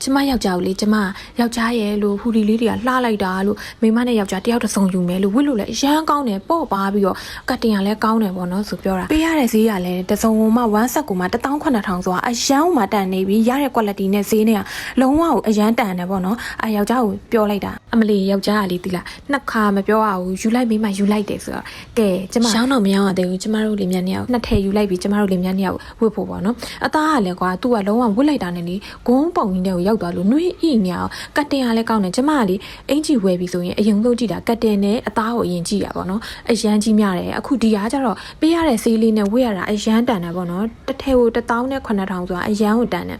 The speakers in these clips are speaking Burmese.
ကျမယောက်ျားကိုလေကျမယောက်ျားရဲ့လို့ဟူဒီလေးတွေကလှလိုက်တာလို့မိမနဲ့ယောက်ျားတယောက်တစ်စုံယူမယ်လို့ဝစ်လို့လည်းအရန်ကောင်းတယ်ပေါ့ပါပြီးတော့ကတ်တင်ကလည်းကောင်းတယ်ပေါ့နော်ဆိုပြောတာပေးရတဲ့ဈေးကလည်းတစ်စုံမှ1ဆက်ကိုမှ18000ဆိုတာအရန်မှတန်နေပြီရတဲ့ quality နဲ့ဈေးနဲ့ကလုံးဝကိုအရန်တန်တယ်ပေါ့နော်ယောက်ျားကိုပြောလိုက်တာအမလီယောက်ျားကလေတိလားနှစ်ခါမပြောရဘူးယူလိုက်မိမယူလိုက်တယ်ဆိုတော့ကဲကျမရှောင်းတော့မရောင်းရသေးဘူးကျမတို့လေးမြတ်နှစ်ယောက်နှစ်ထည်ယူလိုက်ပြီးကျမတို့လေးမြတ်နှစ်ယောက်ဝစ်ဖို့ပေါ့နော်အသားကလည်းကွာသူကလုံးဝဝစ်လိုက်တာနဲ့လေဂုံးပုံကြီးတဲ့ကိုရောက်သွားလို့နှွေးအိညောင်ကတ်တင်ကလည်းကောင်းတယ်ကျမကလေအင်ကြီးဝယ်ပြီးဆိုရင်အရင်ဆုံးကြည့်တာကတ်တင်နဲ့အသားကိုအရင်ကြည့်ရပါတော့အရန်ကြီးများတယ်အခုဒီကကျတော့ပေးရတဲ့ဆေးလေးနဲ့ဝယ်ရတာအရန်တန်တယ်ပေါ့နော်တစ်ထည်ကို18000ဆိုတာအရန်ကိုတန်တယ်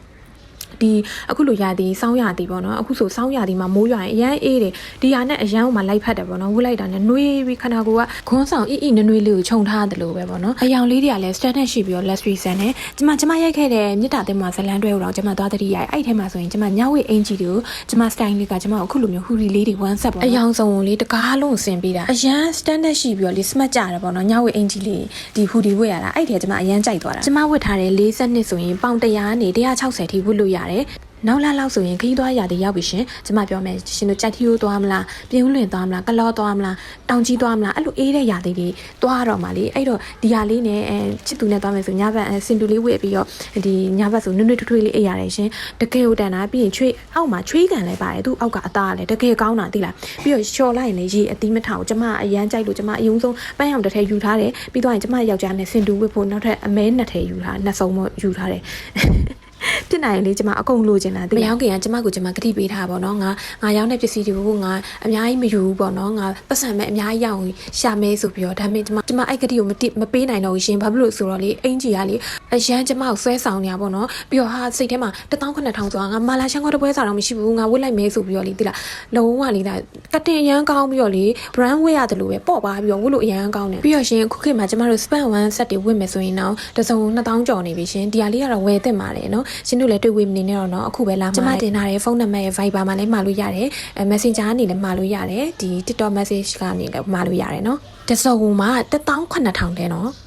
ဒီအခုလိုရသည်စောင်းရသည်ပေါ့နော်အခုဆိုစောင်းရသည်မှာမိုးရွာရင်အရန်အေးတယ်ဒီဟာနဲ့အရန်မှလိုက်ဖက်တယ်ပေါ့နော်ဝှက်လိုက်တာနဲ့နှွေးပြီးခန္ဓာကိုယ်ကခွန်းဆောင်အီနွေးလေးကိုခြုံထားတယ်လို့ပဲပေါ့နော်အယောင်လေးတွေကလည်း standard ရှိပြီးတော့ luxury ဆန်နဲ့ကျမရိုက်ခဲ့တဲ့မြစ်တာတင်မှာဇလန်းတွဲကိုတော့ကျမသွားတတိရိုက်အဲ့ထဲမှာဆိုရင်ကျမညဝေအင်ဂျီတွေကိုကျမ style လေးကကျမအခုလိုမျိုးဟူရီလေးတွေ one set ပေါ့အယောင်စုံလေးတကားလုံးဆင်ပေးတာအရန် standard ရှိပြီးတော့လေ smart ကြတယ်ပေါ့နော်ညဝေအင်ဂျီလေးဒီဟူဒီဝတ်ရတာအဲ့ထဲကျမအရန်ကြိုက်သွားတာကျမဝတ်ထားတဲ့40နှစ်ဆိုရင်ပေါင်100ကနေ160ထိဝတ်လို့ရတယ်နောက်လာလောက်ဆိုရင်ခီးသွားရတဲ့ရောက်ပြီရှင်ကျမပြောမယ်ရှင်တို့ကြိုက်ထီရိုးသွားမလားပြင်းဦးလွင်သွားမလားကလောသွားမလားတောင်ကြီးသွားမလားအဲ့လိုအေးတဲ့ຢာတွေသွားတော့မှလေအဲ့တော့ဒီဟာလေးနဲ့ချစ်သူနဲ့သွားမယ်ဆိုညဘက်စင်တူလေးဝစ်ပြီးတော့ဒီညဘက်ဆိုနွနွထွေးလေးအေးရတယ်ရှင်တကယ်ကိုတန်တာပြီးရင်ချွေးအောက်မှာချွေးကန်လည်းပါတယ်သူ့အောက်ကအသားကလည်းတကယ်ကောင်းတာသိလားပြီးတော့လျှော်လိုက်ရင်လေရေအသီးမထောင်ကျမအရန်ကြိုက်လို့ကျမအယုံဆုံးပန်းရောင်တစ်ထည်ယူထားတယ်ပြီးတော့ရင်ကျမယောက်ျားနဲ့စင်တူဝစ်ဖို့နောက်ထပ်အမဲ2ထည်ယူထားနှစ်စုံမယူထားတယ်ဖြစ်နိုင်လေကျမအကုန်လိုချင်တာမရောင်းခင်ကကျမကိုကျမဂတိပေးထားပါတော့ငါရောင်းတဲ့ပစ္စည်းတွေကိုငါအများကြီးမယူဘူးပေါ့နော်ငါပတ်စံမဲ့အများကြီးရအောင်ရှာမဲဆိုပြီးတော့ဒါပေမဲ့ကျမအဲ့ဂတိကိုမပေးနိုင်တော့ဘူးရှင်ဘာဖြစ်လို့ဆိုတော့လေအင်ကြီးကလေအရန်ကျမကိုဆွဲဆောင်နေရပေါ့နော်ပြီးတော့ဟာစိတ်ထဲမှာ18000ဆိုတာငါမာလာရှန်ကောတပွဲစားတော့မရှိဘူးငါဝစ်လိုက်မဲဆိုပြီးတော့လေတိလားလုံးဝလေဒါကတင်ရန်ကောင်းပြီးတော့လေ brand ဝစ်ရတယ်လို့ပဲပေါ့ပါပြီးတော့ဝစ်လို့အရန်ကောင်းတယ်ပြီးတော့ရှင်ခုခေတ်မှာကျမတို့ span 1 set တွေဝစ်မယ်ဆိုရင်တော့တစ်စုံ2000ကျော်နေပြီရှင်ဒီဟာလေးကတော့ဝယ်သင့်ပါတယ်နော်ရှင်တို့လည်းတွေ့ဝေမနေနဲ့တော့နော်အခုပဲလာမှာကျမတင်ထားတဲ့ဖုန်းနံပါတ်ရဲ့ Viber မှာလည်းမှာလို့ရတယ် Messenger ကနေလည်းမှာလို့ရတယ်ဒီ TikTok message ကနေလည်းမှာလို့ရတယ်နော်တစုံမှာ18000တဲ့နော်